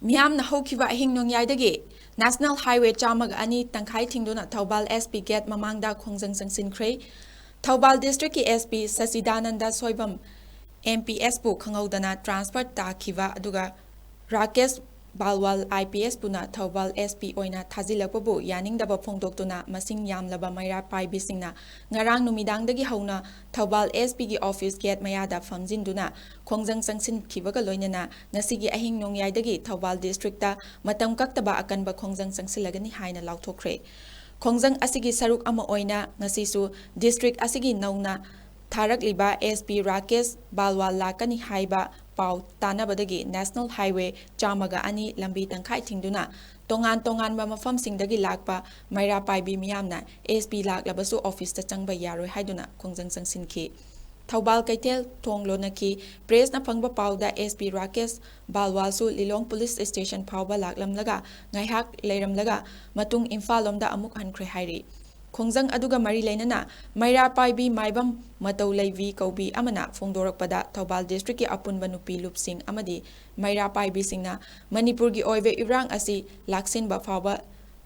ꯃꯤꯌꯥꯝꯅ ꯍꯧꯈꯤꯕ ꯑꯍꯤꯡ ꯅꯣꯡꯌꯥꯏꯗꯒꯤ ꯅꯦꯁꯅꯦꯜ ꯍꯥꯏꯋꯦ 102 ꯇꯪꯈꯥꯏ ꯊꯤꯡꯗꯨꯅ ꯊꯧꯕꯥꯜ SP ꯒꯦꯠ ꯃꯃꯥꯡꯗ ꯈꯣꯡꯖꯪ ꯆꯪꯁꯤꯟꯈ꯭ꯔꯦ꯫ ꯊꯧꯕꯥꯜ ꯗꯤꯁꯇ꯭ꯔꯤꯛꯀꯤ SP ꯁꯆꯤꯗꯥꯅꯟꯗ ꯁꯣꯏꯕꯝ MPSꯄꯨ ꯈꯪꯍꯧꯗꯅ ꯇ꯭ꯔꯥꯟꯁꯐꯔ ꯇꯥꯈꯤꯕ ꯑꯗꯨꯒ ꯔꯥꯀꯦꯁ ꯕꯥꯜꯋꯥꯜ IPSꯄꯨꯅ ꯊꯧꯕꯥꯜ SP ꯑꯣꯏꯅ ꯊꯥꯖꯤꯜꯂꯛꯄꯕꯨ ꯌꯥꯅꯤꯡꯗꯕ ꯐꯣꯡꯗꯣꯛꯇꯨꯅ ꯃꯁꯤꯡ ꯌꯥꯝꯂꯕ ꯃꯩꯔꯥ ꯄꯥꯏꯕꯤꯁꯤꯡꯅ ꯉꯔꯥꯡ ꯅꯨꯃꯤꯗꯥꯡꯗꯒꯤ ꯍꯧꯅ ꯊꯧꯕꯥꯜ SPꯒꯤ ꯑꯣꯐꯤꯁ ꯒꯦꯠ ꯃꯌꯥꯗ ꯐꯝꯖꯤꯟꯗꯨꯅ ꯈꯣꯡꯖꯪ ꯆꯪꯁꯤꯟꯈꯤꯕꯒ ꯂꯣꯏꯅꯅ ꯉꯁꯤꯒꯤ ꯑꯍꯤꯡ ꯅꯣꯡꯌꯥꯏꯗꯒꯤ ꯊꯧꯕꯥꯜ ꯗꯤꯁꯇ꯭ꯔꯤꯛꯇ ꯃꯇꯝ ꯀꯛꯇꯕ ꯑꯀꯟꯕ ꯈꯣꯡꯖꯪ ꯆꯪꯁꯤꯜꯂꯒꯅꯤ ꯍꯥꯏꯅ ꯂꯥꯎꯊꯣꯛꯈ꯭ꯔꯦ꯫ ꯈꯣꯡꯖꯪ ꯑꯁꯤꯒꯤ ꯁꯔꯨꯛ ꯑꯃ ꯑꯣꯏꯅ ꯉꯁꯤꯁꯨ ꯗꯤꯁꯇ꯭ꯔꯤꯛ ꯑꯁꯤꯒꯤ नौना थारकलिबा SP राकेश बालवाल लाकनी हाइबा पाउ तानबदगी नेशनल हाईवे 102 लंबी तंखाई थिंगदुना तोंगान तोंगानबा मफमसिंगदगी लाकपा मैरा पाइबी मियामना SP लाकलबसु ऑफिस ता चंगबा यारोय हाइदुना खोंजंग चंगसिनखी। थौबाल कैथेल थोंग लोनकी प्रेसना फंगबा पाउदा SP राकेश बालवालसु लिलोंग पुलिस स्टेशन फाउबा लाकलमलगा ngaihak leiramlaga matung इम्फालोमदा अमुक हनख्रे हाइरी। खोंजंग अदुगा मरी लेनना मैरा पाइबी माइबम मतौ लेवी कौबी अमना फोंदोरकपदा थौबाल डिस्ट्रिक्ट की अपुनबा नुपी लुपसिंग अमदी मैरा पाइबी सिंगना मणिपुरगी ओइबे इब्रांग असि लाक्सिनबा फाउबा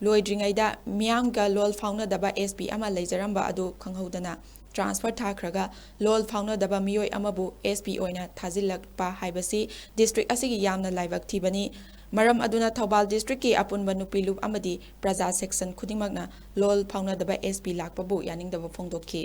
लोइद्रिङैदा मियामगा लोल फाउनदबा SP अमा लेजरंबा अदु खंगहौदना ट्रांसफर थाखरगा लोल फाउनदबा मियोय अमबु SP ओइना थाजिल्लकपा हाइबसी डिस्ट्रिक्ट असिगी यामना लाइबक थिबनी। मरम अदुना थौबाल डिस्ट्रिक्ट की अपुनबा नुपी लुप अमदी प्रजा सेक्शन खुदिमगना लोल फाउनदबा SP लाकपबु यानिंगदबा फोंदोखी।